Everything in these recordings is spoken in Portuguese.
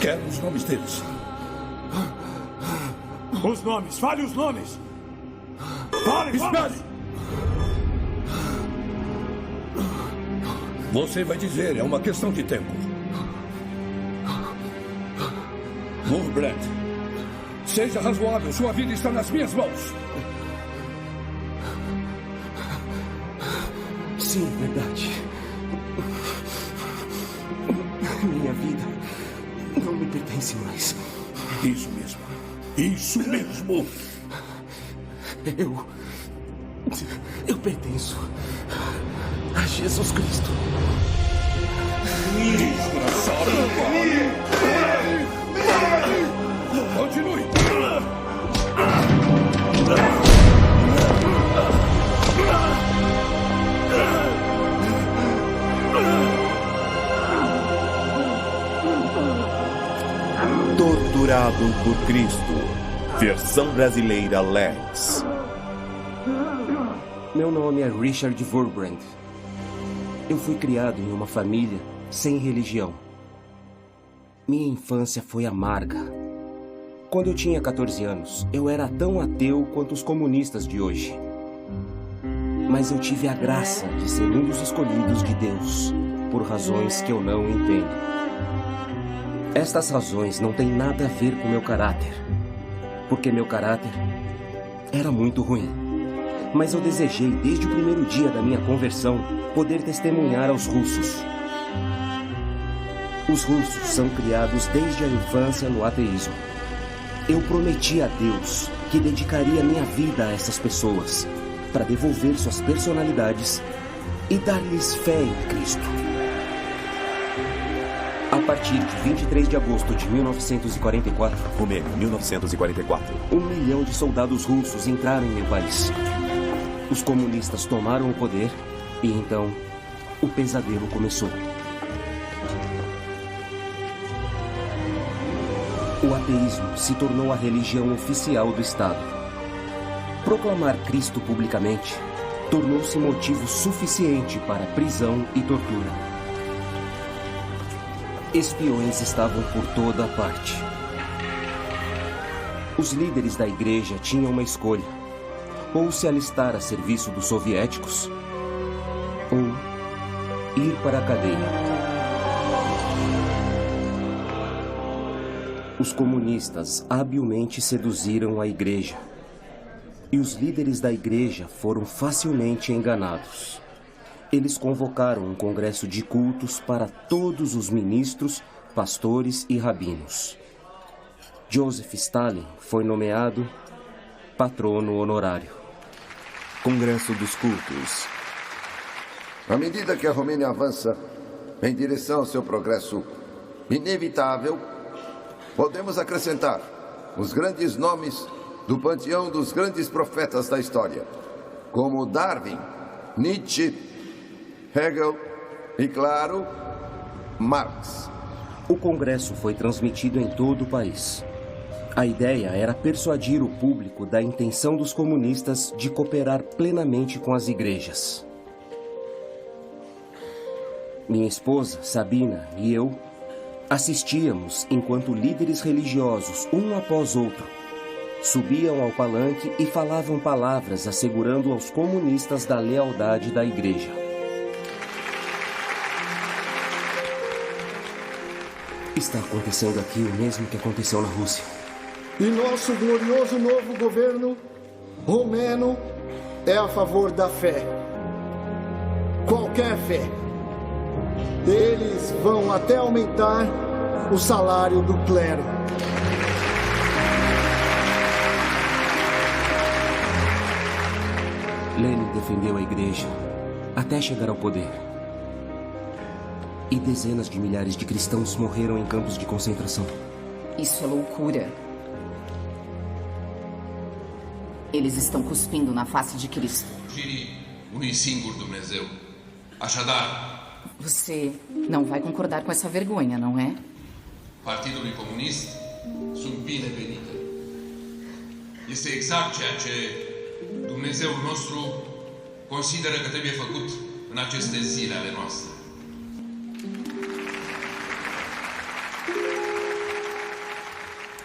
Quero os nomes deles. Os nomes, fale os nomes! Fale, espere! Você vai dizer, é uma questão de tempo. Wurmbrand, seja razoável, sua vida está nas minhas mãos. Sim, verdade. Minha vida não me pertence mais. Isso mesmo. Isso mesmo. Eu pertenço a Jesus Cristo. Desgraçado. Continue. Torturado por Cristo. Versão brasileira Lex. Meu nome é Richard Wurmbrand. Eu fui criado em uma família sem religião. Minha infância foi amarga. Quando eu tinha 14 anos, eu era tão ateu quanto os comunistas de hoje. Mas eu tive a graça de ser um dos escolhidos de Deus, por razões que eu não entendo. Estas razões não têm nada a ver com meu caráter, porque meu caráter era muito ruim. Mas eu desejei, desde o primeiro dia da minha conversão, poder testemunhar aos russos. Os russos são criados desde a infância no ateísmo. Eu prometi a Deus que dedicaria minha vida a essas pessoas, para devolver suas personalidades e dar-lhes fé em Cristo. A partir de 23 de agosto de 1944... Romênia, 1944. 1 milhão de soldados russos entraram em meu país. Os comunistas tomaram o poder e então o pesadelo começou. O ateísmo se tornou a religião oficial do Estado. Proclamar Cristo publicamente tornou-se motivo suficiente para prisão e tortura. Espiões estavam por toda parte. Os líderes da igreja tinham uma escolha: ou se alistar a serviço dos soviéticos, ou ir para a cadeia. Os comunistas habilmente seduziram a igreja, e os líderes da igreja foram facilmente enganados. Eles convocaram um congresso de cultos para todos os ministros, pastores e rabinos. Joseph Stalin foi nomeado patrono honorário. Congresso dos Cultos. À medida que a Romênia avança em direção ao seu progresso inevitável, podemos acrescentar os grandes nomes do panteão dos grandes profetas da história, como Darwin, Nietzsche, Hegel e, claro, Marx. O congresso foi transmitido em todo o país. A ideia era persuadir o público da intenção dos comunistas de cooperar plenamente com as igrejas. Minha esposa, Sabina, e eu assistíamos enquanto líderes religiosos, um após outro, subiam ao palanque e falavam palavras assegurando aos comunistas da lealdade da igreja. Está acontecendo aqui o mesmo que aconteceu na Rússia. E nosso glorioso novo governo romeno é a favor da fé. Qualquer fé. Eles vão até aumentar o salário do clero. Lenin defendeu a igreja até chegar ao poder. E dezenas de milhares de cristãos morreram em campos de concentração. Isso é loucura. Eles estão cuspindo na face de Cristo. Você não vai concordar com essa vergonha, não é? Partidului Comunist sunt binevenite. Este exact ceea ce Dumnezeul nostru consideră că trebuie făcut în aceste zile ale noastre.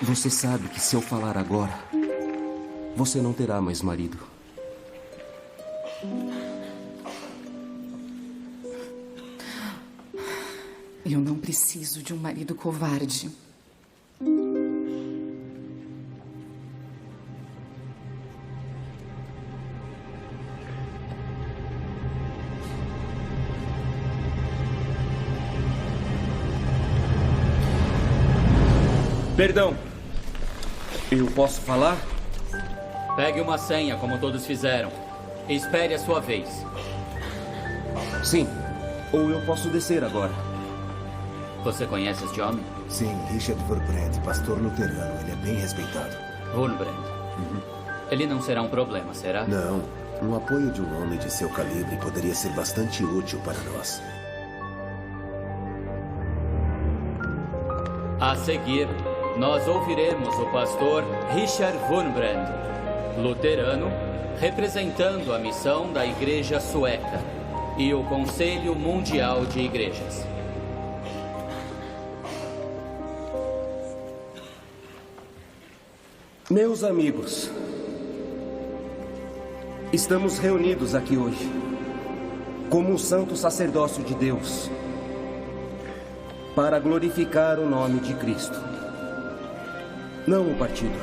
Você sabe que se eu falar agora, você não terá mais marido. Eu não preciso de um marido covarde. Perdão. Eu posso falar? Pegue uma senha, como todos fizeram. E espere a sua vez. Sim. Ou eu posso descer agora. Você conhece este homem? Sim, Richard Wurmbrand, pastor luterano. Ele é bem respeitado. Wurmbrand. Ele não será um problema, será? Não. Um apoio de um homem de seu calibre poderia ser bastante útil para nós. A seguir, nós ouviremos o pastor Richard Wurmbrand, luterano, representando a missão da Igreja Sueca e o Conselho Mundial de Igrejas. Meus amigos, estamos reunidos aqui hoje como um santo sacerdócio de Deus para glorificar o nome de Cristo, não o partido.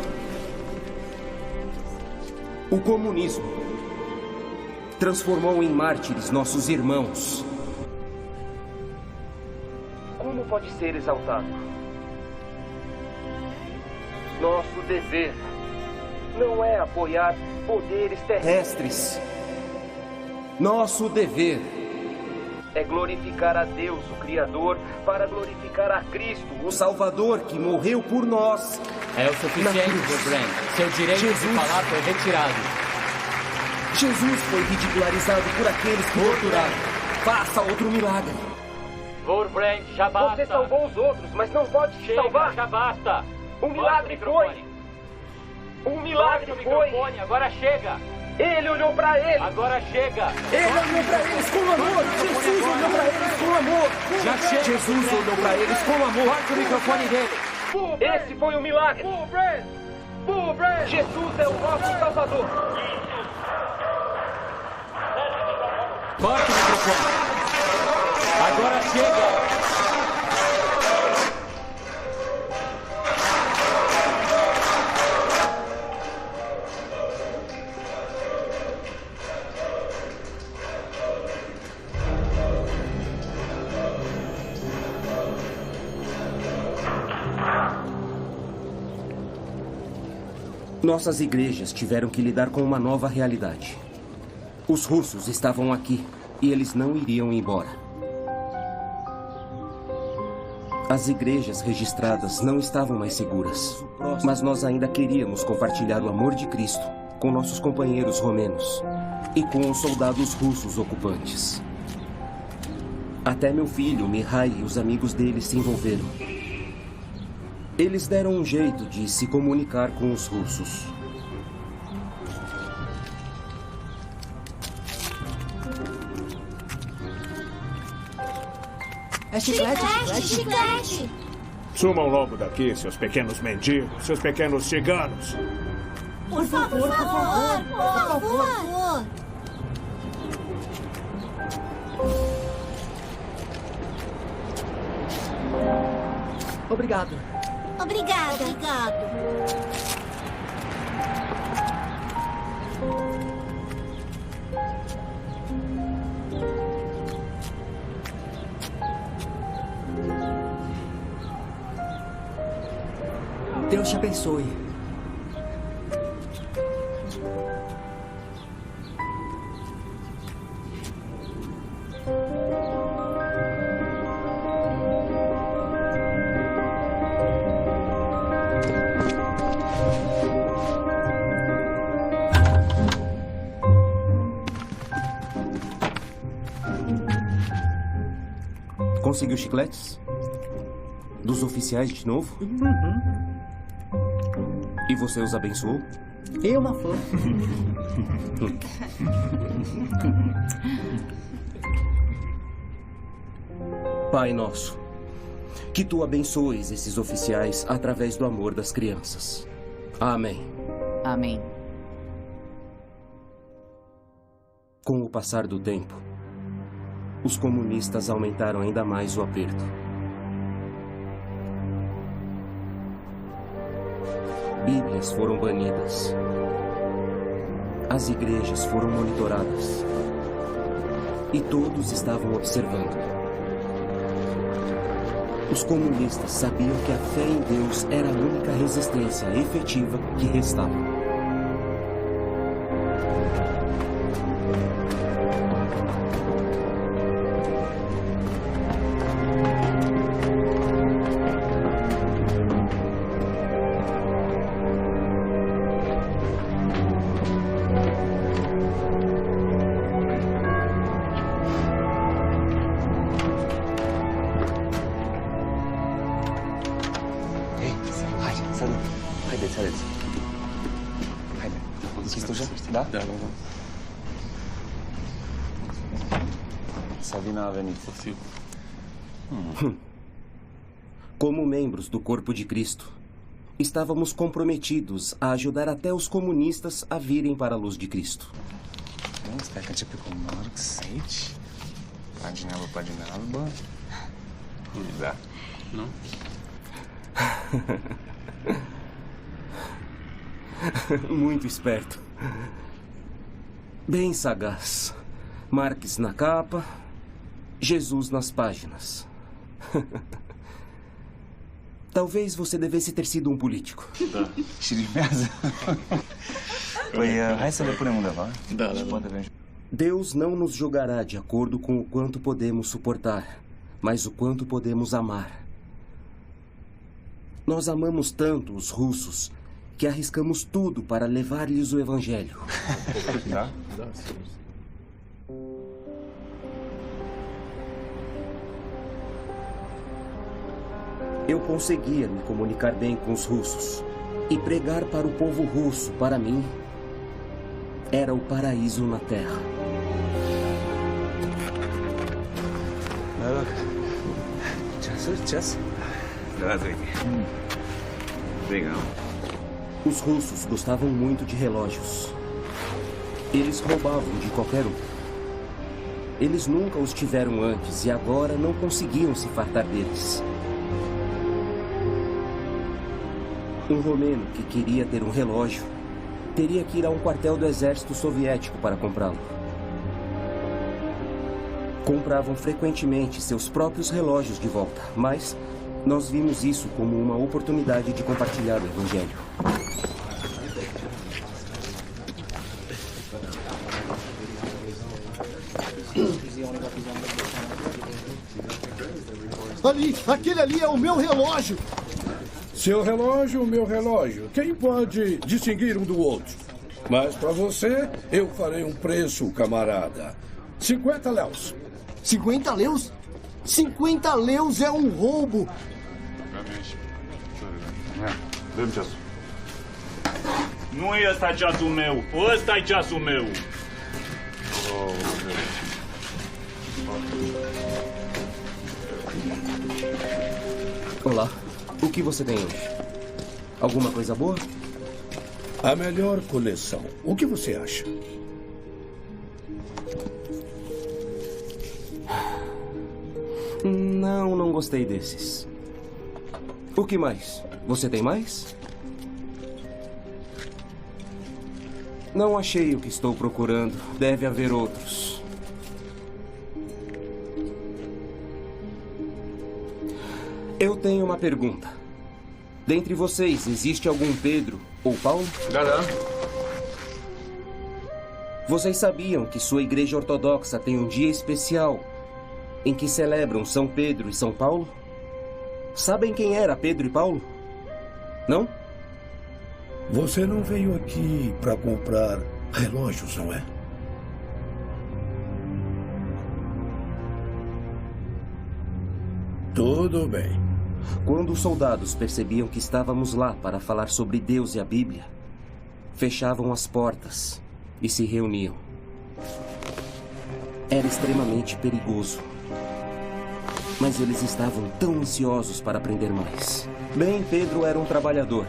O comunismo transformou em mártires nossos irmãos. Como pode ser exaltado? Nosso dever não é apoiar poderes terrestres. Nosso dever é glorificar a Deus, o Criador, para glorificar a Cristo, o Salvador, que morreu por nós. É o suficiente, Wurmbrand. Seu direito de falar foi retirado. Jesus foi ridicularizado por aqueles que torturaram. Faça outro milagre. Wurmbrand, já basta. Você salvou os outros, mas não pode se salvar. Já basta. Um milagre foi. Um milagre foi. Agora chega. Ele olhou para eles. Agora chega. Ele olhou para eles com amor. Jesus olhou para eles com amor. Já chega. Jesus olhou para eles com amor. Corta o microfone dele. Esse foi o milagre. Jesus é o nosso Salvador. Corta o microfone. Agora chega. Nossas igrejas tiveram que lidar com uma nova realidade. Os russos estavam aqui e eles não iriam embora. As igrejas registradas não estavam mais seguras, mas nós ainda queríamos compartilhar o amor de Cristo com nossos companheiros romenos e com os soldados russos ocupantes. Até meu filho, Mihai, e os amigos dele se envolveram. Eles deram um jeito de se comunicar com os russos. É chiclete. Sumam logo daqui, seus pequenos mendigos, seus pequenos ciganos. Por favor. Obrigado. Deus te abençoe. Conseguiu chicletes? Dos oficiais de novo? E você os abençoou? E uma flor. Pai nosso, Que tu abençoes esses oficiais através do amor das crianças. Amém. Amém. Com o passar do tempo, os comunistas aumentaram ainda mais o aperto. Bíblias foram banidas. As igrejas foram monitoradas. E todos estavam observando. Os comunistas sabiam que a fé em Deus era a única resistência efetiva que restava. Como membros do corpo de Cristo, estávamos comprometidos a ajudar até os comunistas a virem para a luz de Cristo. Muito esperto. Bem sagaz. Marx na capa, Jesus nas páginas. Talvez você devesse ter sido um político. Deus não nos julgará de acordo com o quanto podemos suportar, mas o quanto podemos amar. Nós amamos tanto os russos que arriscamos tudo para levar-lhes o evangelho. Eu conseguia me comunicar bem com os russos. E pregar para o povo russo, para mim, era o paraíso na Terra. Os russos gostavam muito de relógios. Eles roubavam de qualquer um. Eles nunca os tiveram antes e agora não conseguiam se fartar deles. Um romeno que queria ter um relógio teria que ir a um quartel do exército soviético para comprá-lo. Compravam frequentemente seus próprios relógios de volta, mas nós vimos isso como uma oportunidade de compartilhar o evangelho. Aquele ali é o meu relógio! Seu relógio, meu relógio. Quem pode distinguir um do outro? Mas para você, eu farei um preço, camarada. 50 léus. 50 léus? 50 léus é um roubo! Nu e ăsta ceasul meu. Ăsta e ceasul meu. Olá. O que você tem hoje? Alguma coisa boa? A melhor coleção. O que você acha? Não gostei desses. O que mais? Você tem mais? Não achei o que estou procurando. Deve haver outros. Eu tenho uma pergunta. Dentre vocês, existe algum Pedro ou Paulo? Vocês sabiam que sua igreja ortodoxa tem um dia especial em que celebram São Pedro e São Paulo? Sabem quem era Pedro e Paulo? Não? Você não veio aqui para comprar relógios, não é? Tudo bem. Quando os soldados percebiam que estávamos lá para falar sobre Deus e a Bíblia, fechavam as portas e se reuniam. Era extremamente perigoso. Mas eles estavam tão ansiosos para aprender mais. Bem, Pedro era um trabalhador.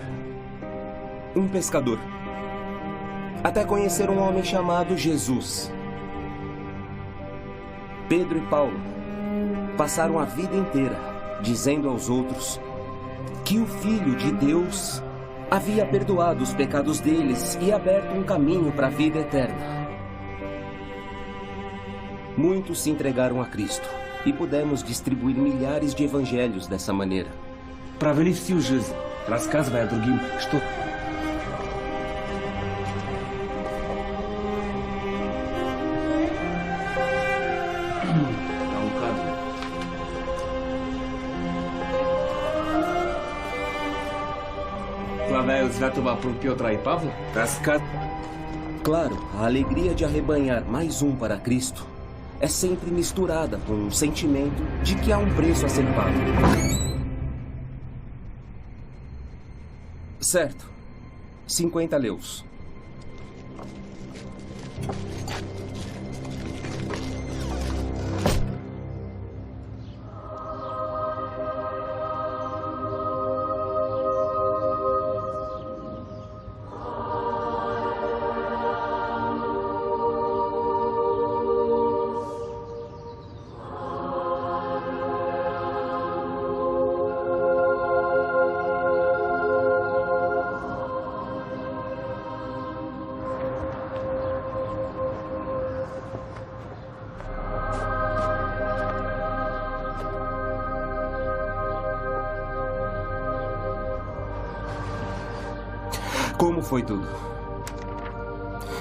Um pescador. Até conhecer um homem chamado Jesus. Pedro e Paulo passaram a vida inteira dizendo aos outros que o Filho de Deus havia perdoado os pecados deles e aberto um caminho para a vida eterna. Muitos se entregaram a Cristo e pudemos distribuir milhares de evangelhos dessa maneira. Провели всю жизнь, рассказывая другим, что... Clavel Svetova por Piotr e Pavlo? Claro, a alegria de arrebanhar mais um para Cristo é sempre misturada com um sentimento de que há um preço a ser pago. Certo. 50 leus. Como foi tudo?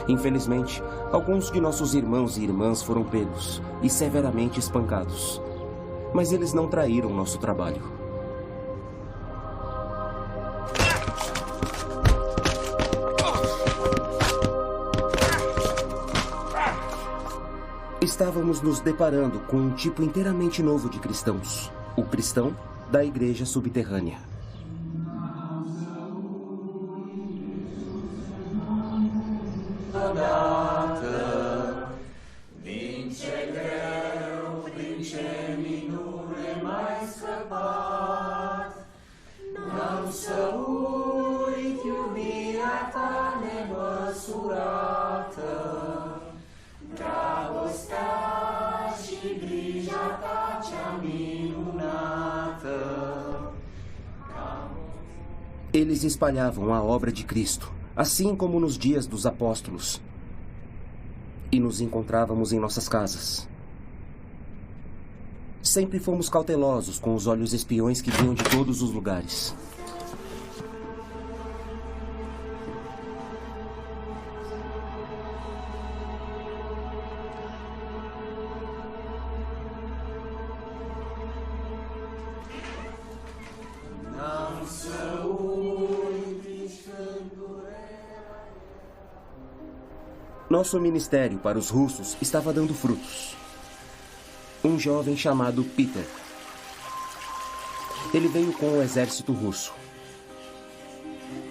Infelizmente, alguns de nossos irmãos e irmãs foram pegos e severamente espancados. Mas eles não traíram nosso trabalho. Estávamos nos deparando com um tipo inteiramente novo de cristãos. O cristão da igreja subterrânea. Eles espalhavam a obra de Cristo, assim como nos dias dos apóstolos. E nos encontrávamos em nossas casas. Sempre fomos cautelosos com os olhos espiões que vinham de todos os lugares. Nosso ministério para os russos estava dando frutos. Um jovem chamado Peter. Ele veio com o exército russo.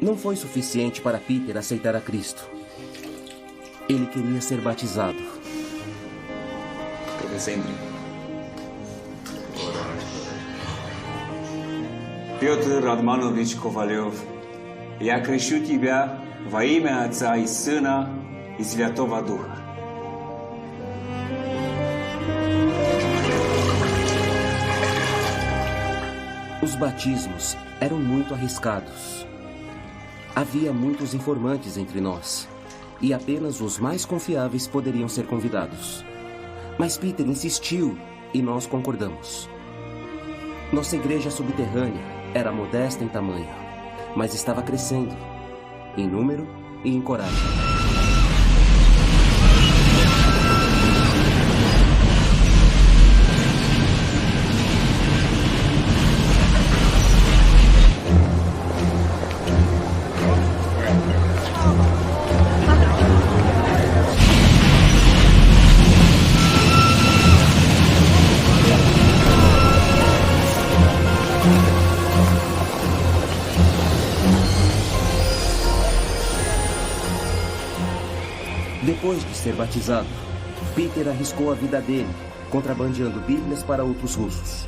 Não foi suficiente para Peter aceitar a Cristo. Ele queria ser batizado. Петр Радманович Ковалев, я крещу тебя во имя Отца и Сына и Святого Духа. Os batismos eram muito arriscados. Havia muitos informantes entre nós, e apenas os mais confiáveis poderiam ser convidados. Mas Peter insistiu e nós concordamos. Nossa igreja subterrânea era modesta em tamanho, mas estava crescendo, em número e em coragem. Depois de ser batizado, Peter arriscou a vida dele contrabandeando Bíblias para outros russos.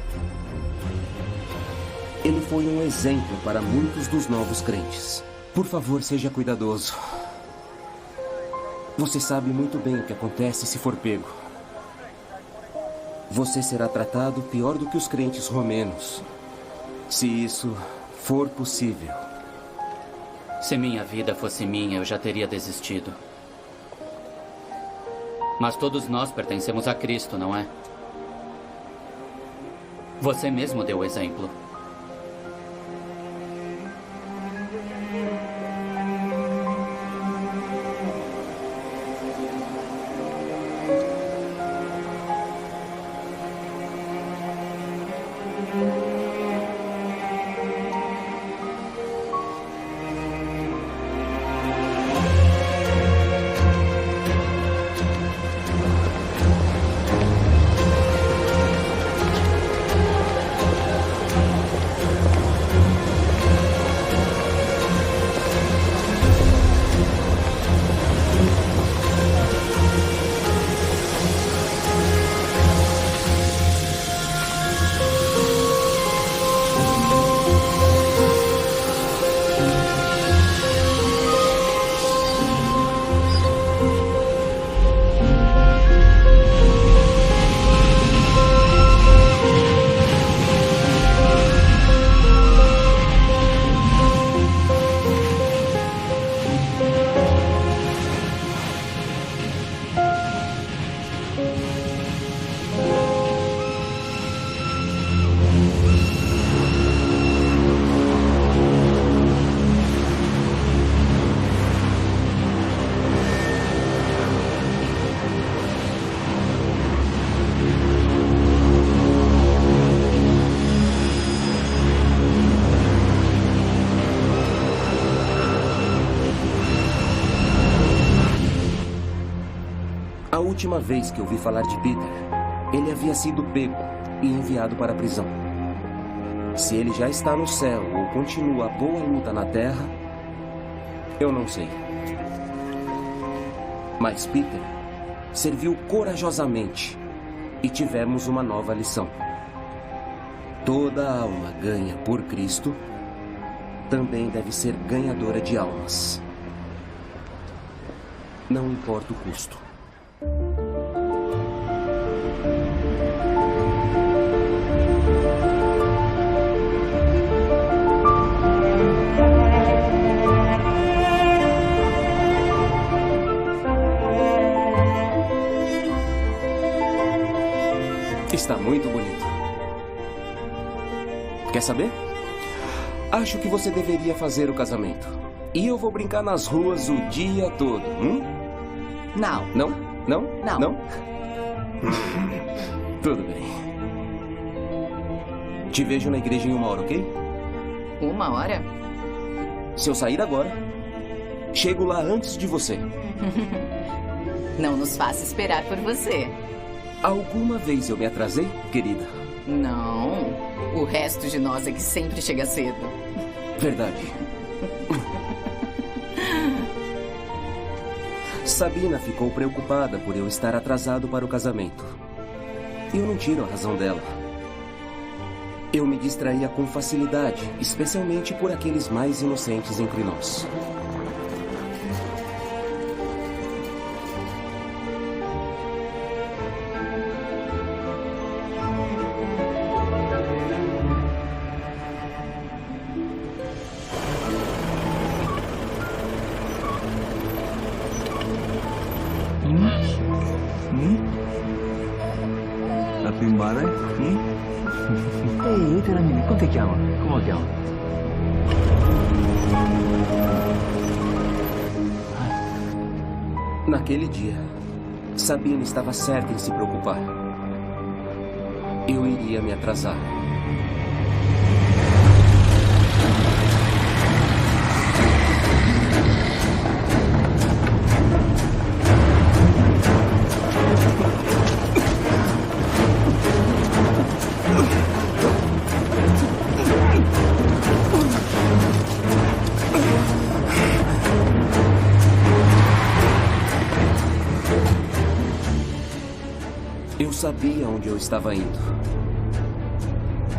Ele foi um exemplo para muitos dos novos crentes. Por favor, seja cuidadoso. Você sabe muito bem o que acontece se for pego. Você será tratado pior do que os crentes romenos, se isso for possível. Se minha vida fosse minha, eu já teria desistido. Mas todos nós pertencemos a Cristo, não é? Você mesmo deu o exemplo. A última vez que ouvi falar de Peter, ele havia sido pego e enviado para a prisão. Se ele já está no céu ou continua a boa luta na terra, eu não sei. Mas Peter serviu corajosamente e tivemos uma nova lição. Toda alma ganha por Cristo também deve ser ganhadora de almas. Não importa o custo. Está muito bonito. Quer saber? Acho que você deveria fazer o casamento. E eu vou brincar nas ruas o dia todo. Não. Não? Não? Não. Não? Tudo bem. Te vejo na igreja em 1 hora, ok? 1 hora? Se eu sair agora, chego lá antes de você. Não nos faça esperar por você. Alguma vez eu me atrasei, querida? Não. O resto de nós é que sempre chega cedo. Verdade. Sabina ficou preocupada por eu estar atrasado para o casamento. Eu não tiro a razão dela. Eu me distraía com facilidade, especialmente por aqueles mais inocentes entre nós. Naquele dia, Sabina estava certa em se preocupar. Eu iria me atrasar. Eu sabia onde eu estava indo.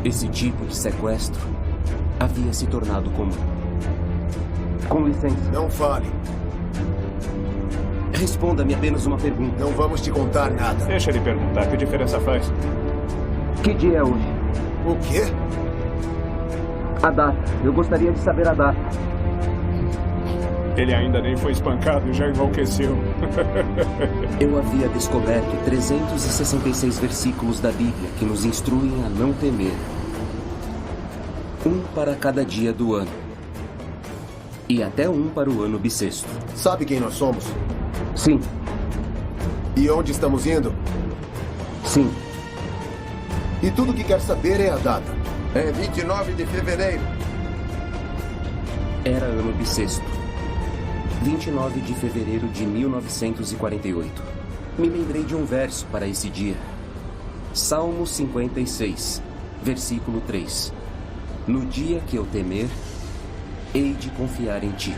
Esse tipo de sequestro havia se tornado comum. Com licença. Não fale. Responda-me apenas uma pergunta. Não vamos te contar nada. Deixa ele perguntar. Que diferença faz? Que dia é hoje? O quê? A data. Eu gostaria de saber a data. Ele ainda nem foi espancado e já enlouqueceu. Eu havia descoberto 366 versículos da Bíblia que nos instruem a não temer. Um para cada dia do ano. E até um para o ano bissexto. Sabe quem nós somos? Sim. E onde estamos indo? Sim. E tudo que quer saber é a data. É 29 de fevereiro. Era ano bissexto. 29 de fevereiro de 1948. Me lembrei de um verso para esse dia. Salmo 56, versículo 3. No dia que eu temer, hei de confiar em ti.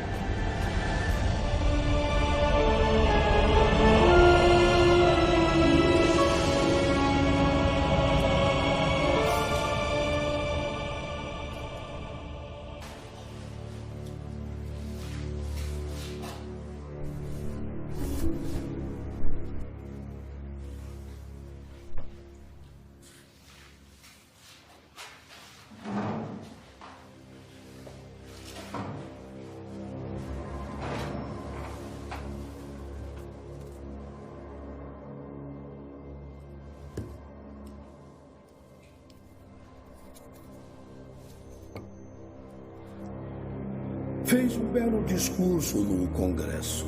Fez um belo discurso no Congresso.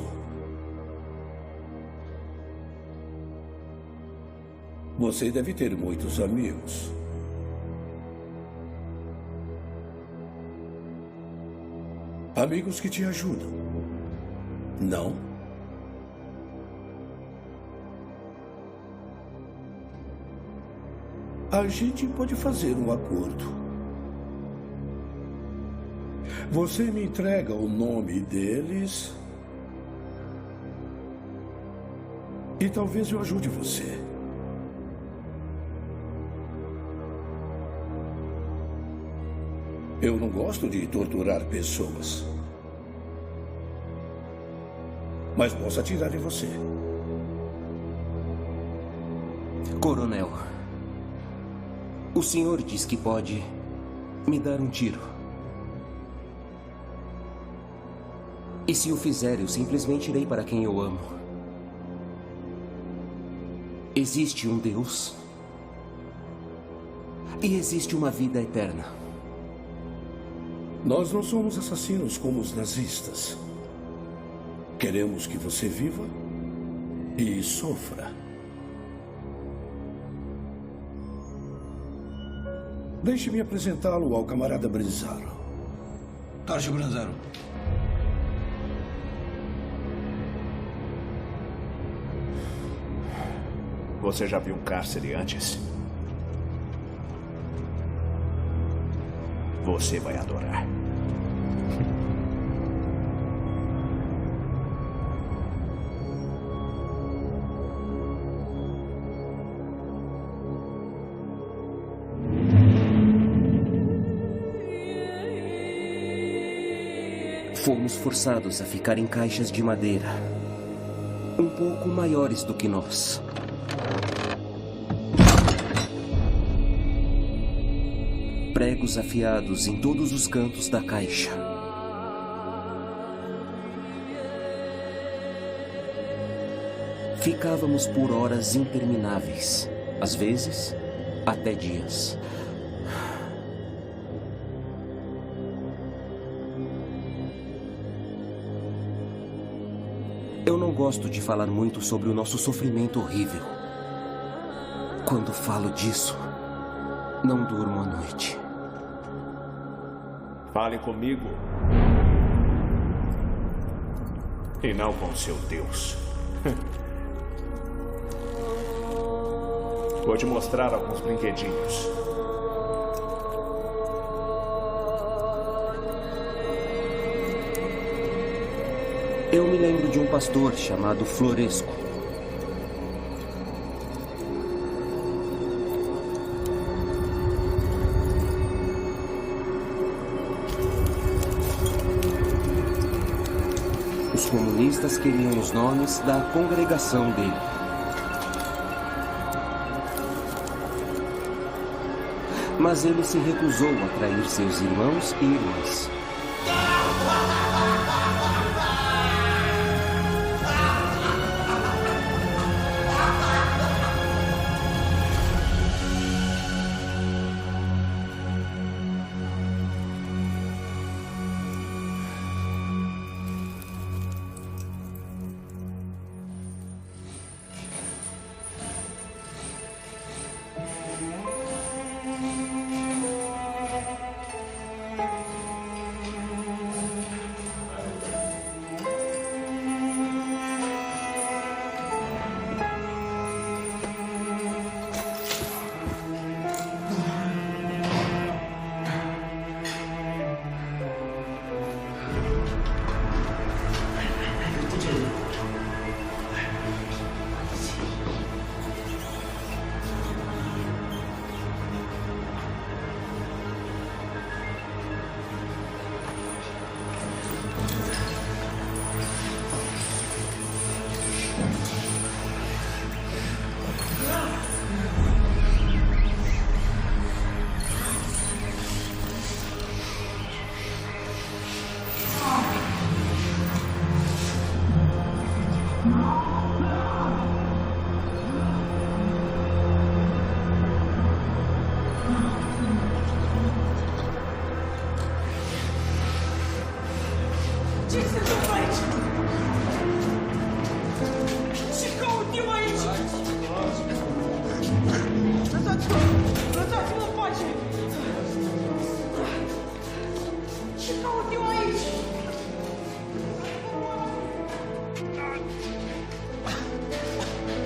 Você deve ter muitos amigos. Amigos que te ajudam. Não? A gente pode fazer um acordo. Você me entrega o nome deles e talvez eu ajude você. Eu não gosto de torturar pessoas, mas posso atirar em você. Coronel, o senhor diz que pode me dar um tiro. E se o fizer, eu simplesmente irei para quem eu amo. Existe um Deus. E existe uma vida eterna. Nós não somos assassinos como os nazistas. Queremos que você viva e sofra. Deixe-me apresentá-lo ao camarada Brizaro. Tarde, Brizaro. Você já viu um cárcere antes? Você vai adorar. Fomos forçados a ficar em caixas de madeira, um pouco maiores do que nós. Pregos afiados em todos os cantos da caixa. Ficávamos por horas intermináveis, às vezes até dias. Eu não gosto de falar muito sobre o nosso sofrimento horrível. Quando falo disso, não durmo à noite. Fale comigo. E não com seu Deus. Vou te mostrar alguns brinquedinhos. Eu me lembro de um pastor chamado Floresco. os comunistas queriam os nomes da congregação dele. Mas ele se recusou a trair seus irmãos e irmãs.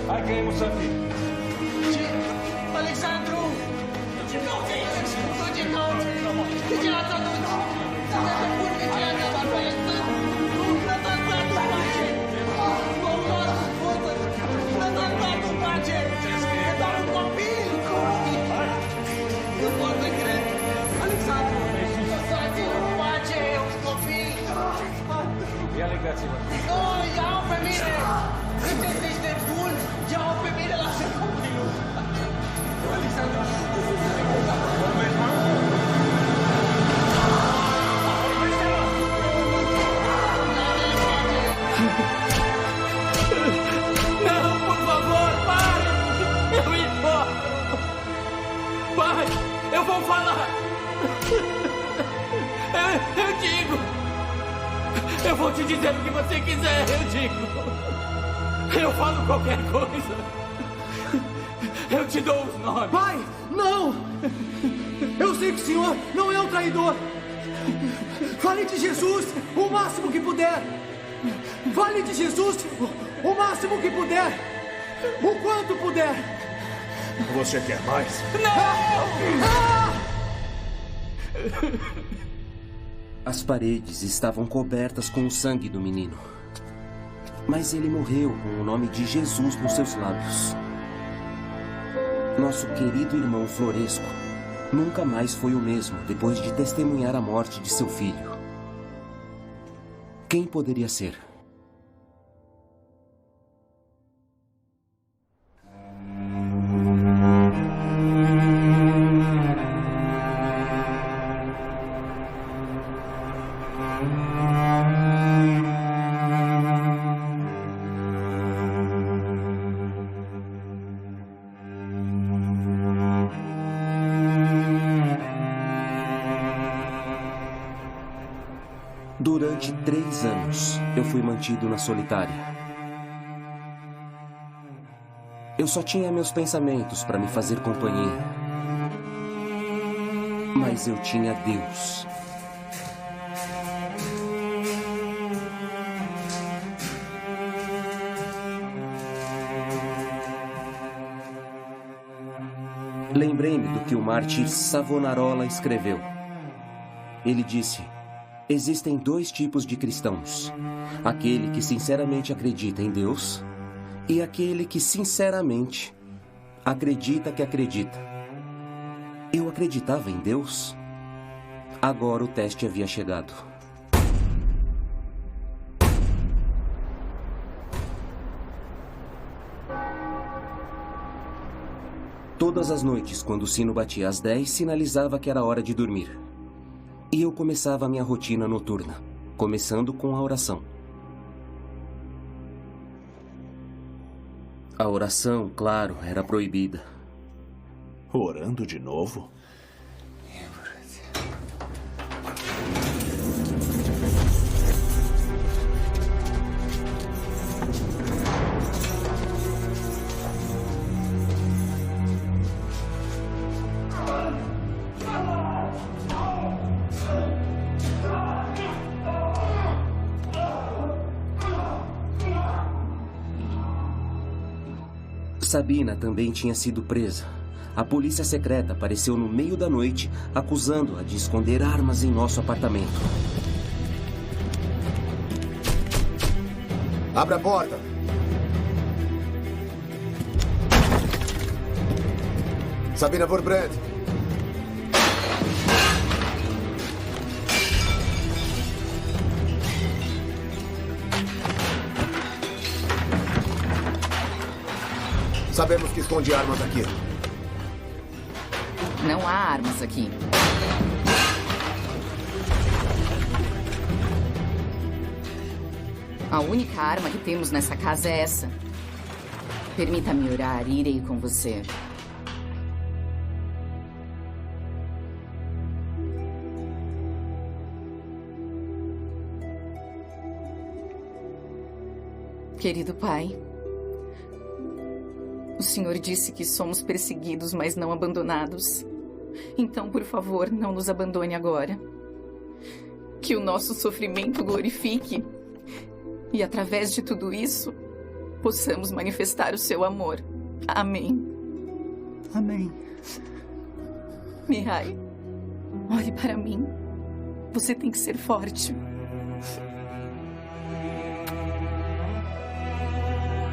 Hai că e musafir. Ce? Alexandru! Ce cauți aici? Ce cauți? De ce l-ați adus? Să ne depun, de ce l-ați adus pe el? Lăsați băiatul în pace! Doctor, lăsați băiatul în pace! E doar un copil! Nu pot să cred! Alexandru! Lăsați-l în pace! E un copil! Ia legați-vă! Nu, ia-o pe mine! Sunteți de bun! Ia-o pe mine, lasă copilul! Alexandru! Não, por favor, pare! Eu importo! Pai, eu vou falar! Eu digo! Eu vou te dizer o que você quiser, eu digo! Eu falo qualquer coisa! Eu te dou os nomes! Pai, não! Eu sei que o senhor não é um traidor! Fale de Jesus o máximo que puder! Fale de Jesus o máximo que puder! O quanto puder! Você quer mais? Não! Ah! As paredes estavam cobertas com o sangue do menino. Mas ele morreu com o nome de Jesus nos seus lábios. Nosso querido irmão Floresco nunca mais foi o mesmo depois de testemunhar a morte de seu filho. Quem poderia ser? Durante 3 anos, eu fui mantido na solitária. Eu só tinha meus pensamentos para me fazer companhia. Mas eu tinha Deus. Lembrei-me do que o mártir Savonarola escreveu. Ele disse: existem 2 tipos de cristãos. Aquele que sinceramente acredita em Deus e aquele que sinceramente acredita que acredita. Eu acreditava em Deus. Agora o teste havia chegado. Todas as noites, quando o sino batia às 10, sinalizava que era hora de dormir. E eu começava a minha rotina noturna, começando com a oração. A oração, claro, era proibida. Orando de novo? Sabina também tinha sido presa. A polícia secreta apareceu no meio da noite, acusando-a de esconder armas em nosso apartamento. Abre a porta! Sabina Wurbrand! Sabemos que esconde armas aqui. Não há armas aqui. A única arma que temos nessa casa é essa. Permita-me orar e irei com você. Querido Pai, o Senhor disse que somos perseguidos, mas não abandonados. Então, por favor, não nos abandone agora. Que o nosso sofrimento glorifique. E, através de tudo isso, possamos manifestar o seu amor. Amém. Amém. Mihai, olhe para mim. Você tem que ser forte.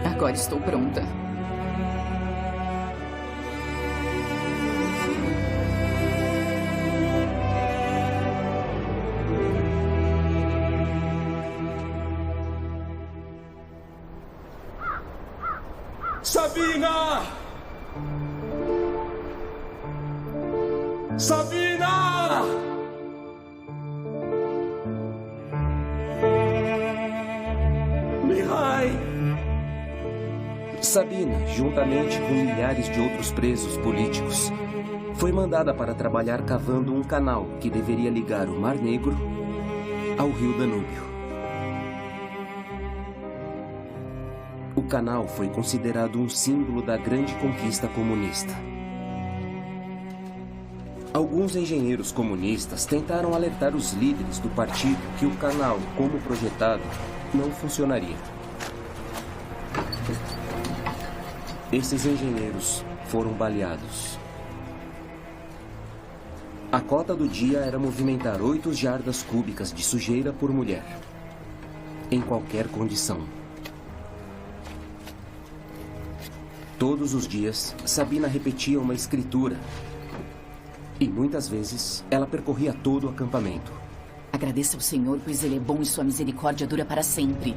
Agora estou pronta. Sabina! Sabina! Mihai! Sabina, juntamente com milhares de outros presos políticos, foi mandada para trabalhar cavando um canal que deveria ligar o Mar Negro ao Rio Danúbio. O canal foi considerado um símbolo da grande conquista comunista. Alguns engenheiros comunistas tentaram alertar os líderes do partido que o canal, como projetado, não funcionaria. Esses engenheiros foram baleados. A cota do dia era movimentar 8 jardas cúbicas de sujeira por mulher, em qualquer condição. Todos os dias, Sabina repetia uma escritura. E muitas vezes, ela percorria todo o acampamento. Agradeça ao Senhor, pois Ele é bom e sua misericórdia dura para sempre.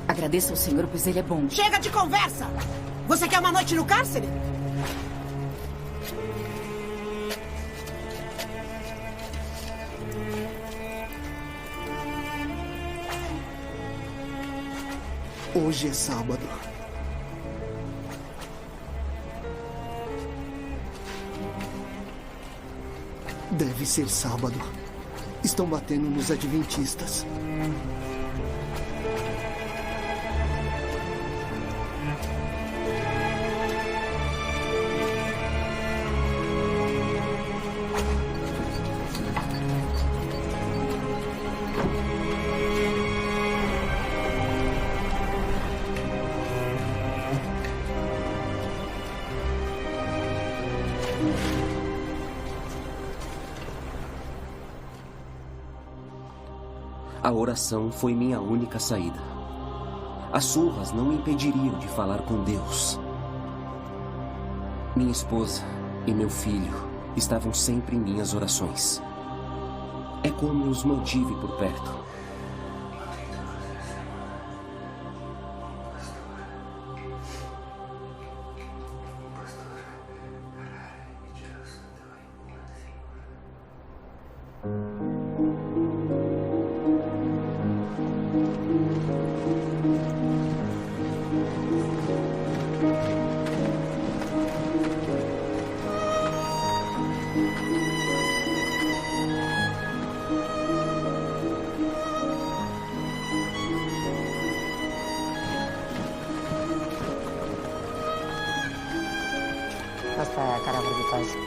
Agradeça ao Senhor, pois Ele é bom. Chega de conversa! Você quer uma noite no cárcere? Hoje é sábado. Deve ser sábado. Estão batendo nos adventistas. A oração foi minha única saída. As surras não me impediriam de falar com Deus. Minha esposa e meu filho estavam sempre em minhas orações. É como eu os mantive por perto. casa.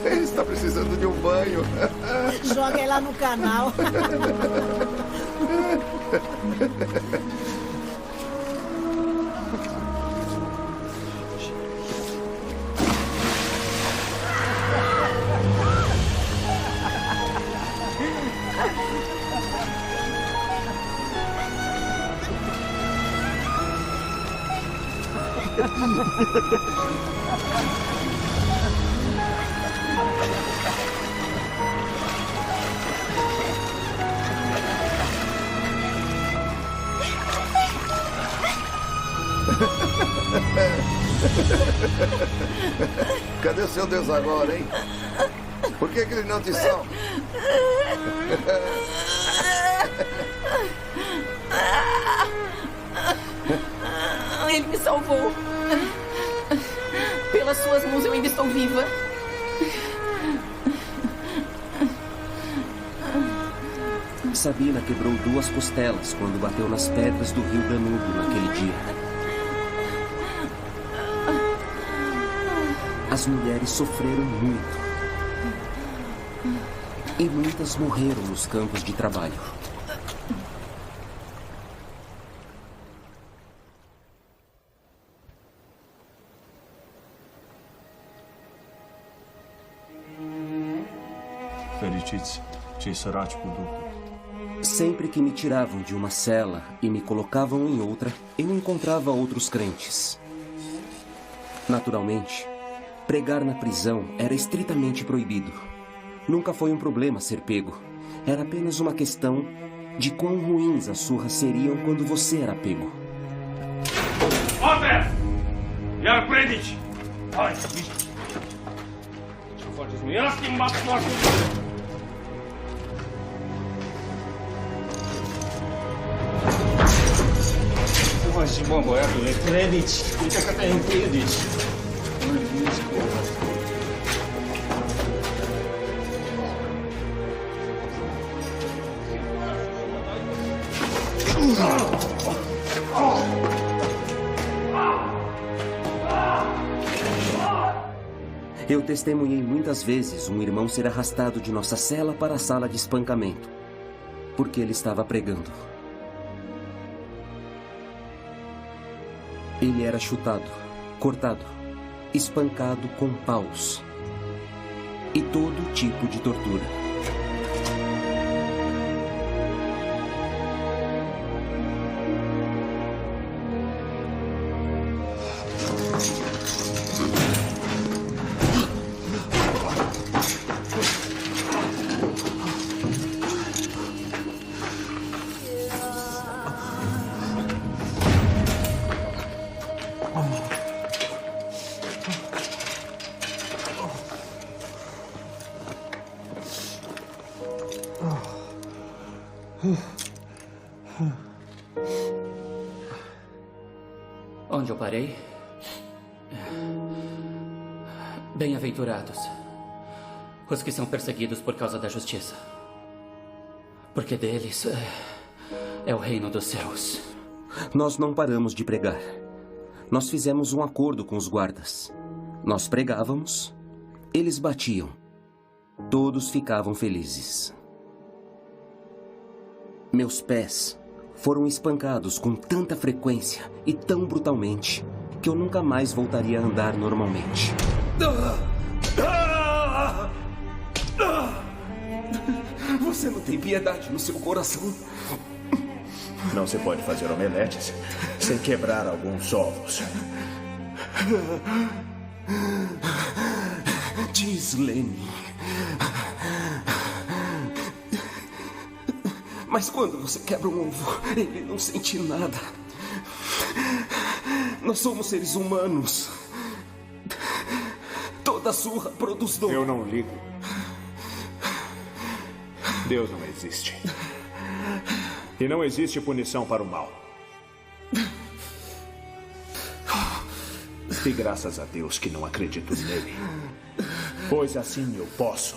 Ele está precisando de um banho. Joga ela no canal. Cadê o seu Deus agora, hein? Por que ele não te salva? Ele me salvou. Pelas suas mãos eu ainda estou viva. Sabina quebrou 2 costelas quando bateu nas pedras do rio Danúbio naquele dia. As mulheres sofreram muito. E muitas morreram nos campos de trabalho. Fericiți cei săraci cu Duhul. Sempre que me tiravam de uma cela e me colocavam em outra, eu encontrava outros crentes. Naturalmente, pregar na prisão era estritamente proibido. Nunca foi um problema ser pego. Era apenas uma questão de quão ruins as surras seriam quando você era pego. Ote! Iar predici! Hai, mici! Ce faceți? Nu era schimbat foarte mult! Și bă, băiatule, predici! Uite că te împiedici! Nu-i nici cum. Eu testemunhei muitas vezes um irmão ser arrastado de nossa cela para a sala de espancamento, porque ele estava pregando. Ele era chutado, cortado, espancado com paus e todo tipo de tortura. Onde eu parei? Bem-aventurados os que são perseguidos por causa da justiça, porque deles é o reino dos céus. Nós não paramos de pregar. Nós fizemos um acordo com os guardas. Nós pregávamos, eles batiam. Todos ficavam felizes. Meus pés foram espancados com tanta frequência e tão brutalmente que eu nunca mais voltaria a andar normalmente. Você não tem piedade no seu coração? Não se pode fazer omeletes sem quebrar alguns ovos. Diz Lenny. Mas quando você quebra um ovo, ele não sente nada. Nós somos seres humanos. Toda surra produz dor. Eu não ligo. Deus não existe. E não existe punição para o mal. Mas dê graças a Deus que não acredito nele. Pois assim eu posso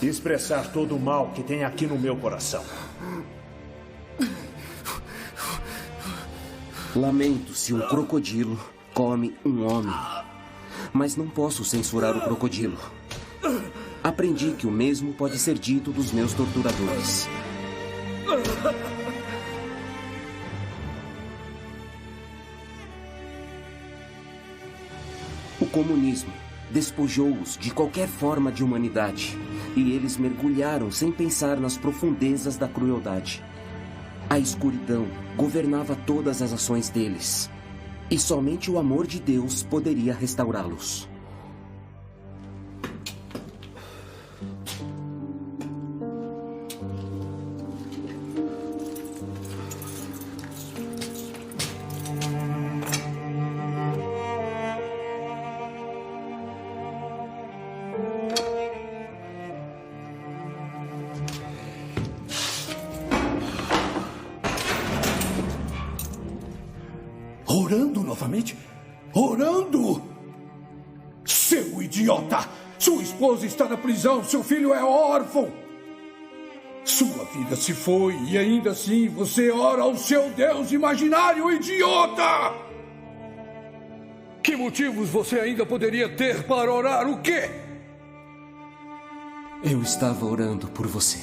expressar todo o mal que tem aqui no meu coração. Lamento se um crocodilo come um homem. Mas não posso censurar o crocodilo. Aprendi que o mesmo pode ser dito dos meus torturadores. O comunismo despojou-os de qualquer forma de humanidade, e eles mergulharam sem pensar nas profundezas da crueldade. A escuridão governava todas as ações deles, e somente o amor de Deus poderia restaurá-los. Orando novamente? Orando? Seu idiota! Sua esposa está na prisão, seu filho é órfão! Sua vida se foi e ainda assim você ora ao seu Deus imaginário, idiota! Que motivos você ainda poderia ter para orar o quê? Eu estava orando por você.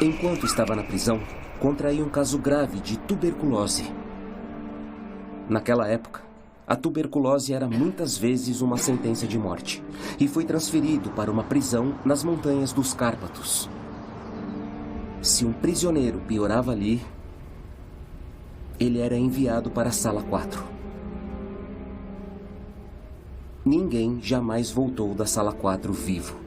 Enquanto estava na prisão, contraí um caso grave de tuberculose. Naquela época, a tuberculose era muitas vezes uma sentença de morte e fui transferido para uma prisão nas montanhas dos Cárpatos. Se um prisioneiro piorava ali, ele era enviado para a Sala 4. Ninguém jamais voltou da Sala 4 vivo.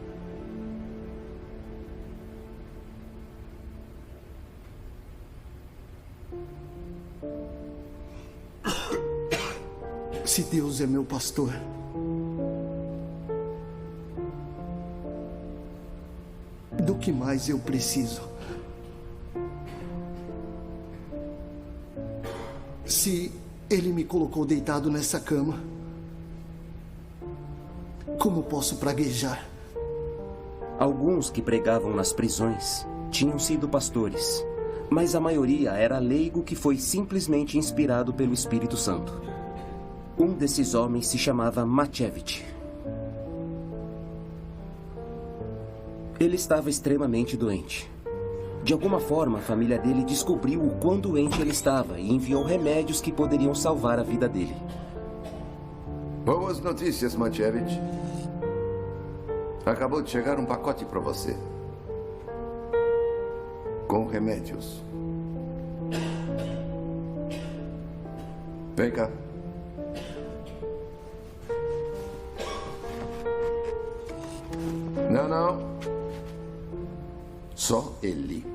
Se Deus é meu pastor, do que mais eu preciso? Se Ele me colocou deitado nessa cama, como posso praguejar? Alguns que pregavam nas prisões tinham sido pastores, mas a maioria era leigo que foi simplesmente inspirado pelo Espírito Santo. Um desses homens se chamava Machevich. Ele estava extremamente doente. De alguma forma, a família dele descobriu o quão doente ele estava e enviou remédios que poderiam salvar a vida dele. Boas notícias, Machevich. Acabou de chegar um pacote para você. Com remédios. Vem cá. Não, não. Só ele.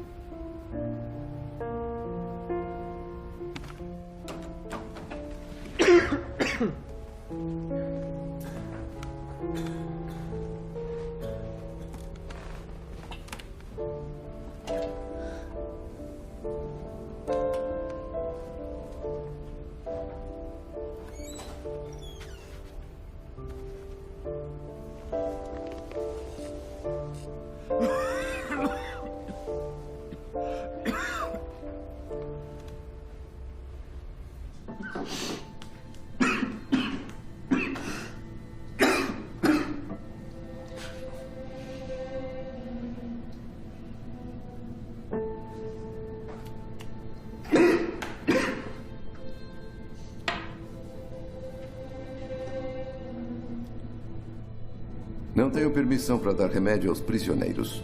Não tenho permissão para dar remédio aos prisioneiros.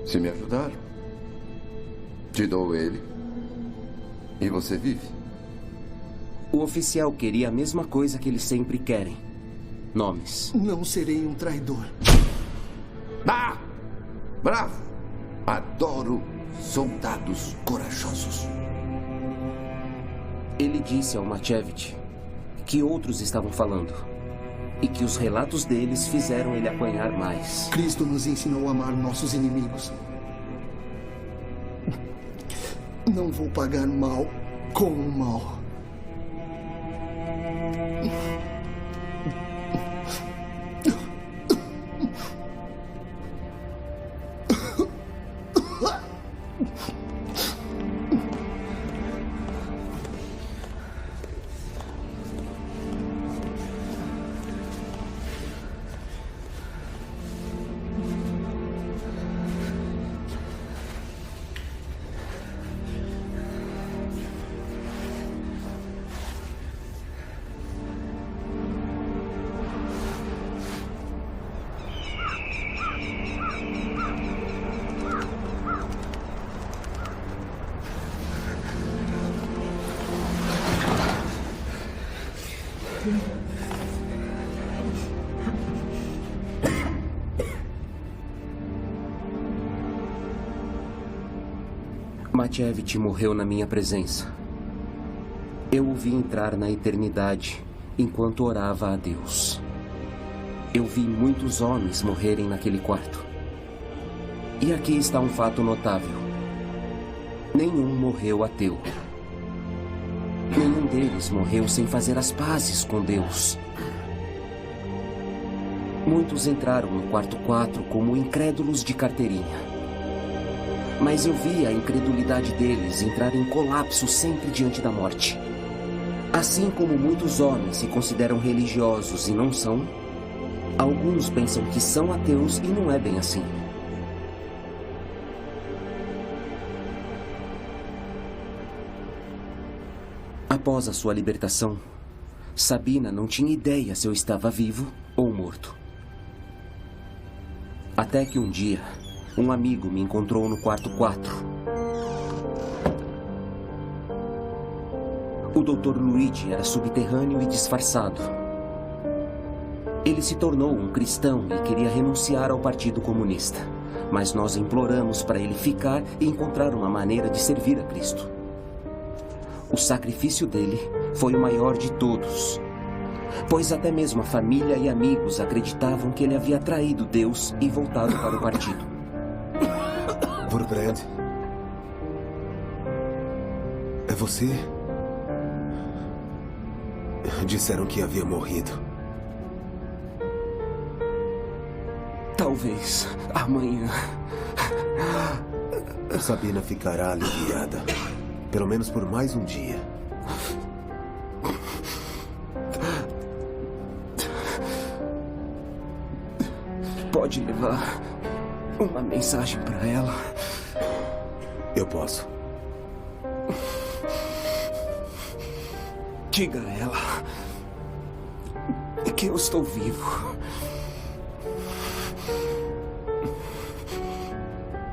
Se me ajudar, te dou ele e você vive. O oficial queria a mesma coisa que eles sempre querem. Nomes. Não serei um traidor. Ah! Bravo! Adoro soldados corajosos. Ele disse ao Machevich que outros estavam falando e que os relatos deles fizeram ele apanhar mais. Cristo nos ensinou a amar nossos inimigos. Não vou pagar mal com o mal. Machevich morreu na minha presença. Eu o vi entrar na eternidade enquanto orava a Deus. Eu vi muitos homens morrerem naquele quarto. E aqui está um fato notável. Nenhum morreu ateu. Nenhum deles morreu sem fazer as pazes com Deus. Muitos entraram no quarto 4 como incrédulos de carteirinha. Mas eu vi a incredulidade deles entrar em colapso sempre diante da morte. Assim como muitos homens se consideram religiosos e não são, alguns pensam que são ateus e não é bem assim. Após a sua libertação, Sabina não tinha ideia se eu estava vivo ou morto. Até que um dia, um amigo me encontrou no quarto 4. O Dr. Luigi era subterrâneo e disfarçado. Ele se tornou um cristão e queria renunciar ao Partido Comunista. Mas nós imploramos para ele ficar e encontrar uma maneira de servir a Cristo. O sacrifício dele foi o maior de todos, pois até mesmo a família e amigos acreditavam que ele havia traído Deus e voltado para o partido. Wurmbrand? É você? Disseram que havia morrido. Talvez amanhã. Sabina ficará aliviada. Pelo menos por mais um dia. Pode levar uma mensagem para ela? Eu posso. Diga a ela que eu estou vivo.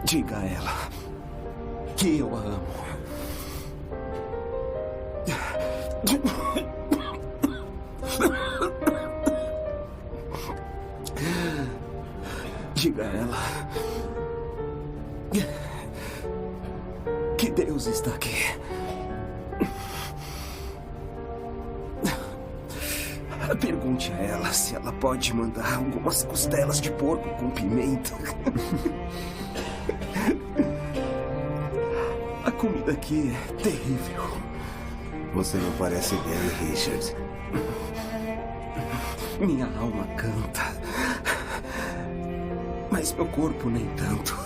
Diga a ela que eu a amo. Diga a ela que Deus está aqui. Pergunte a ela se ela pode mandar algumas costelas de porco com pimenta. A comida aqui é terrível. Você não parece bem, Richard. Minha alma canta, mas meu corpo nem tanto.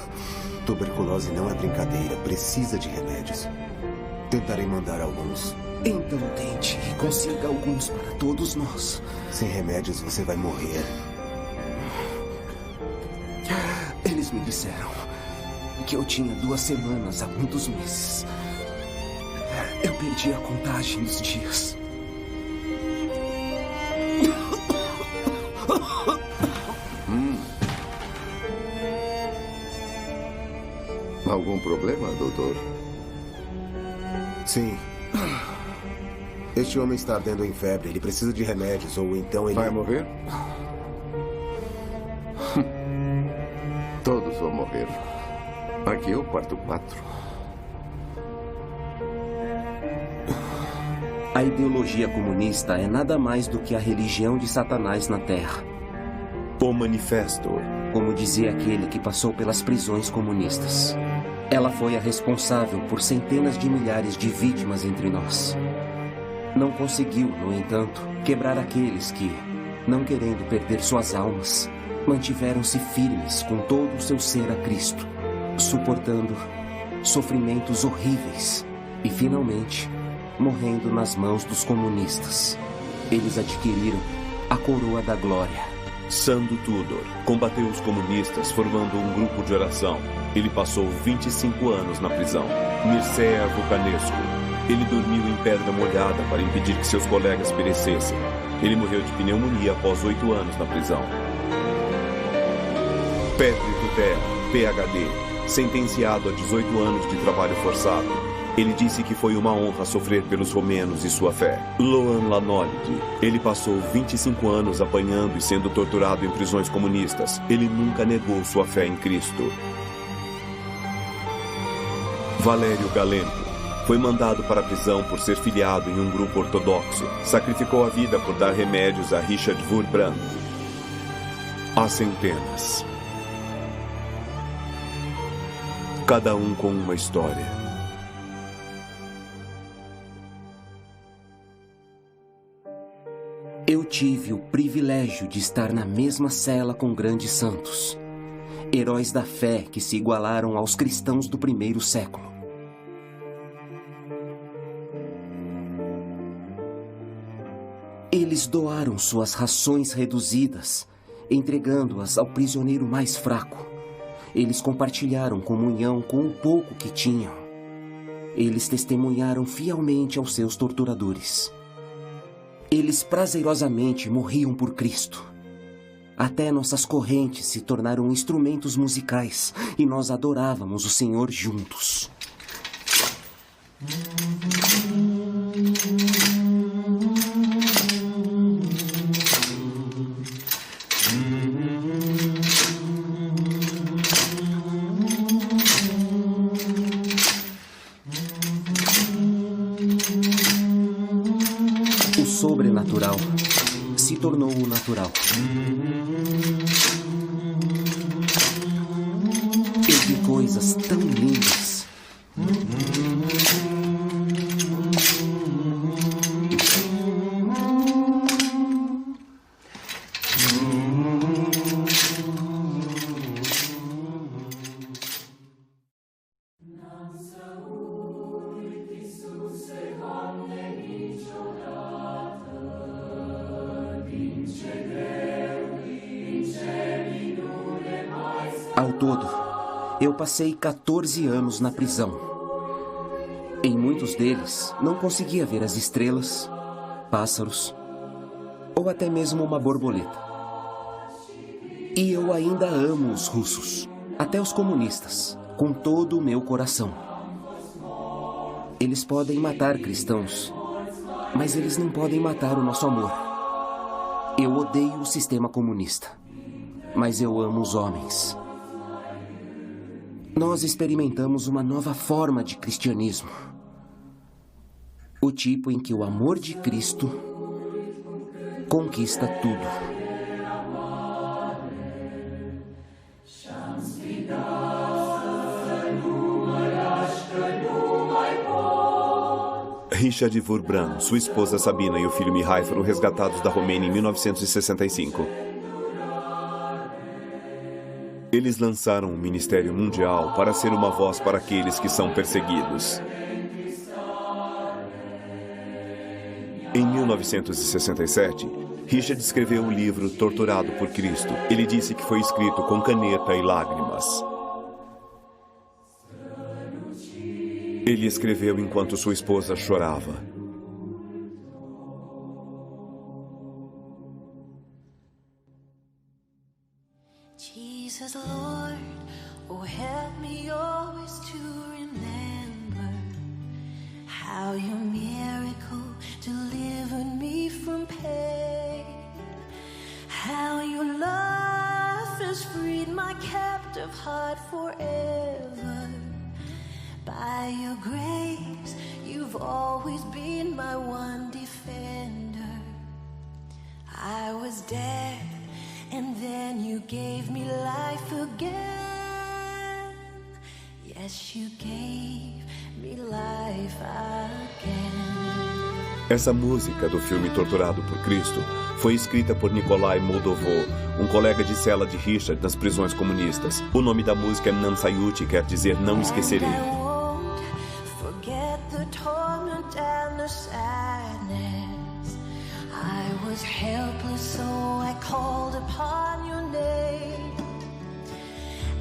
Tuberculose não é brincadeira. Precisa de remédios. Tentarei mandar alguns. Então tente e consiga alguns para todos nós. Sem remédios você vai morrer. Eles me disseram que eu tinha 2 semanas a muitos meses. Eu perdi a contagem dos dias. Algum problema, doutor? Sim. Este homem está ardendo em febre. Ele precisa de remédios, ou então ele... Vai morrer? Todos vão morrer. Aqui é o quarto 4. A ideologia comunista é nada mais do que a religião de Satanás na Terra. O Manifesto. Como dizia aquele que passou pelas prisões comunistas. Ela foi a responsável por centenas de milhares de vítimas entre nós. Não conseguiu, no entanto, quebrar aqueles que, não querendo perder suas almas, mantiveram-se firmes com todo o seu ser a Cristo, suportando sofrimentos horríveis e, finalmente, morrendo nas mãos dos comunistas. Eles adquiriram a coroa da glória. Sando Tudor combateu os comunistas formando um grupo de oração. Ele passou 25 anos na prisão. Mircea Vulcanescu. Ele dormiu em pedra molhada para impedir que seus colegas perecessem. Ele morreu de pneumonia após 8 anos na prisão. Petri Tutela, PhD, sentenciado a 18 anos de trabalho forçado. Ele disse que foi uma honra sofrer pelos romenos e sua fé. Loan Lanolid. Ele passou 25 anos apanhando e sendo torturado em prisões comunistas. Ele nunca negou sua fé em Cristo. Valério Galento. Foi mandado para a prisão por ser filiado em um grupo ortodoxo. Sacrificou a vida por dar remédios a Richard Wurbrand. Há centenas. Cada um com uma história. Eu tive o privilégio de estar na mesma cela com grandes santos, heróis da fé que se igualaram aos cristãos do primeiro século. Eles doaram suas rações reduzidas, entregando-as ao prisioneiro mais fraco. Eles compartilharam comunhão com o pouco que tinham. Eles testemunharam fielmente aos seus torturadores. Eles prazerosamente morriam por Cristo. Até nossas correntes se tornaram instrumentos musicais e nós adorávamos o Senhor juntos. O sobrenatural se tornou o natural. Eu vi coisas tão lindas. Ao todo, eu passei 14 anos na prisão. Em muitos deles, não conseguia ver as estrelas, pássaros ou até mesmo uma borboleta. E eu ainda amo os russos, até os comunistas, com todo o meu coração. Eles podem matar cristãos, mas eles não podem matar o nosso amor. Eu odeio o sistema comunista, mas eu amo os homens. Nós experimentamos uma nova forma de cristianismo. O tipo em que o amor de Cristo conquista tudo. Richard Wurbrand, sua esposa Sabina e o filho Mihai foram resgatados da Romênia em 1965. Eles lançaram um ministério mundial para ser uma voz para aqueles que são perseguidos. Em 1967, Richard escreveu o livro Torturado por Cristo. Ele disse que foi escrito com caneta e lágrimas. Ele escreveu enquanto sua esposa chorava. Jesus, Lord, oh help me always to remember how your miracle delivered me from pain. How your love has freed my captive heart forever. By your grace, you've always been my one defender. I was dead, and then you gave me life again. Yes, you gave me life again. Essa música do filme Torturado por Cristo foi escrita por Nikolai Moldovó, um colega de cela de Richard nas prisões comunistas. O nome da música é Nansayuti, quer dizer não esquecerei. Forget the torment and the sadness. I was helpless, so I called upon your name,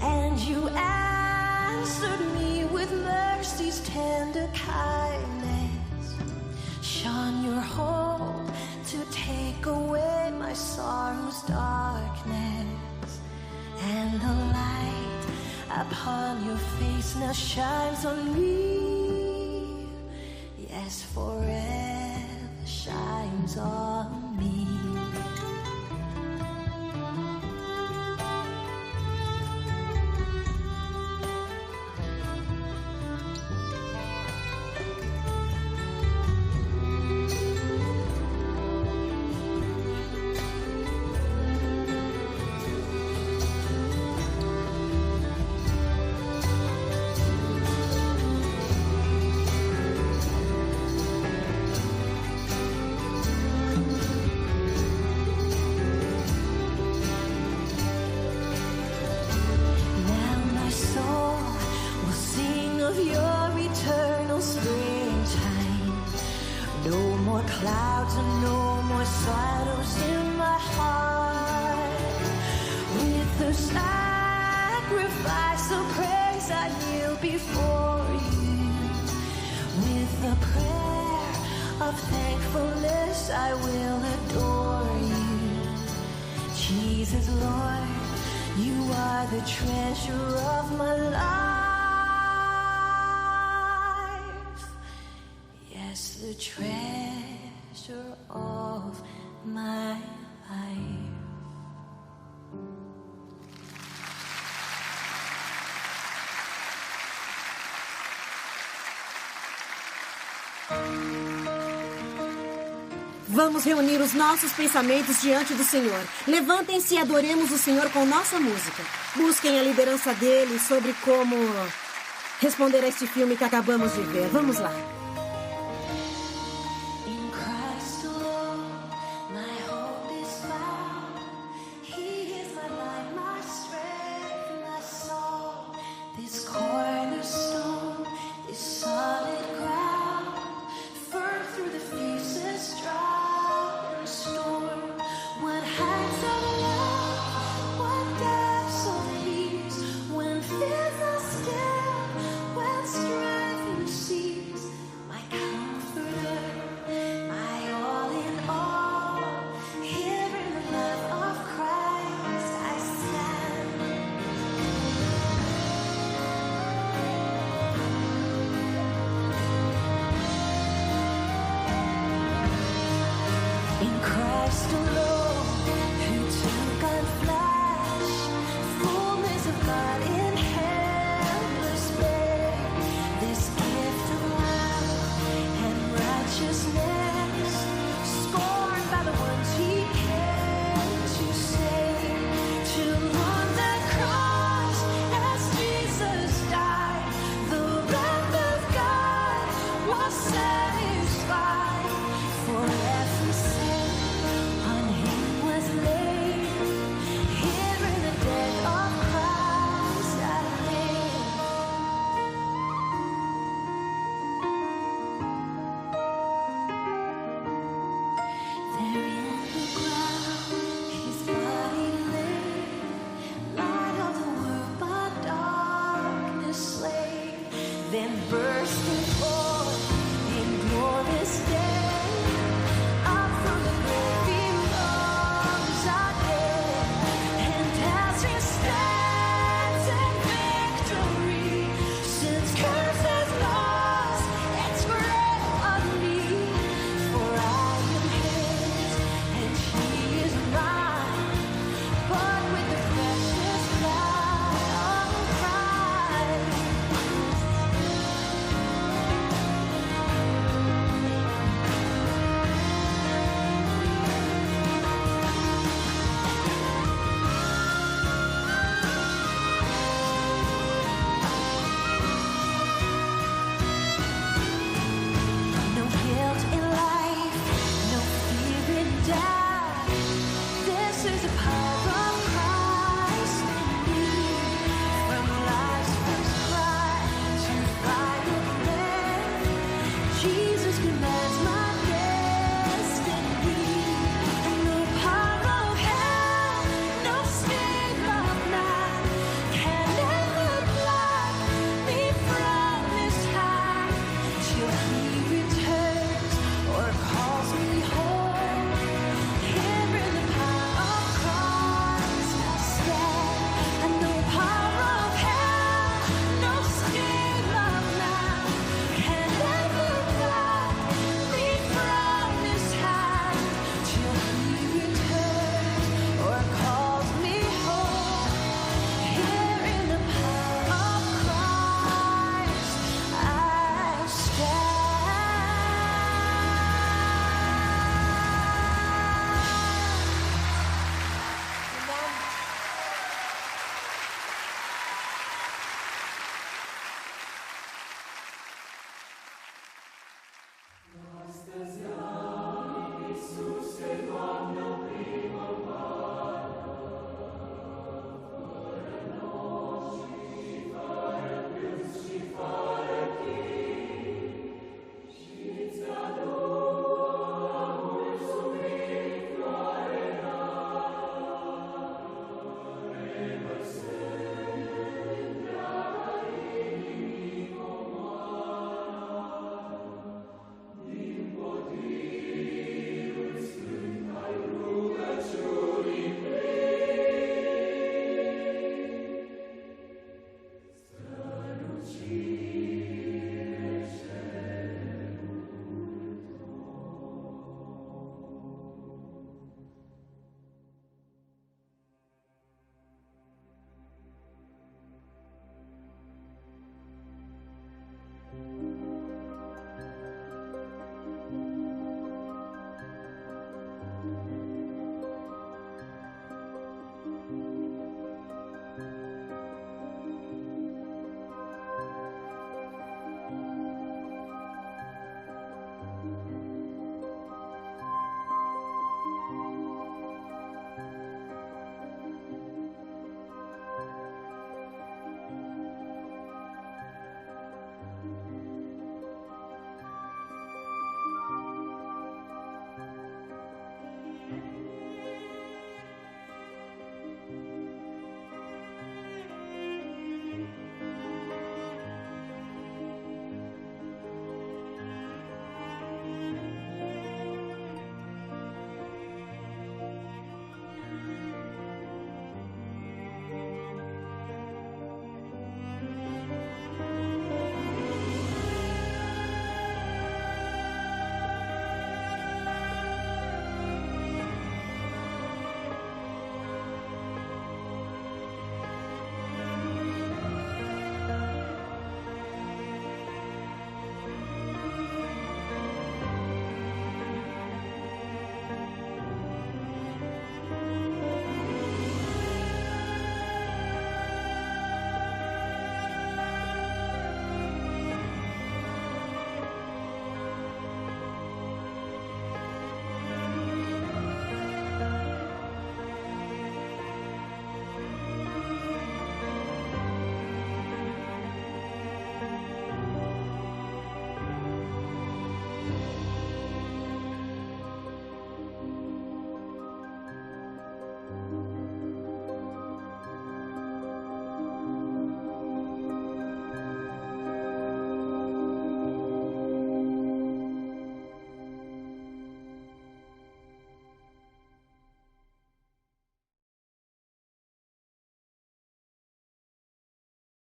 and you answered me with mercy's tender kindness. Shone your hope to take away my sorrow's darkness, and the light upon your face now shines on me. Yes, forever shines on me. Clouds and no more sorrows in my heart. With the sacrifice of praise I kneel before you. With the prayer of thankfulness I will adore you. Jesus, Lord, you are the treasure of my life. Yes, the treasure of my life. Vamos reunir os nossos pensamentos diante do Senhor. Levantem-se e adoremos o Senhor com nossa música. Busquem a liderança dele sobre como responder a este filme que acabamos de ver. Vamos lá. In Christ alone.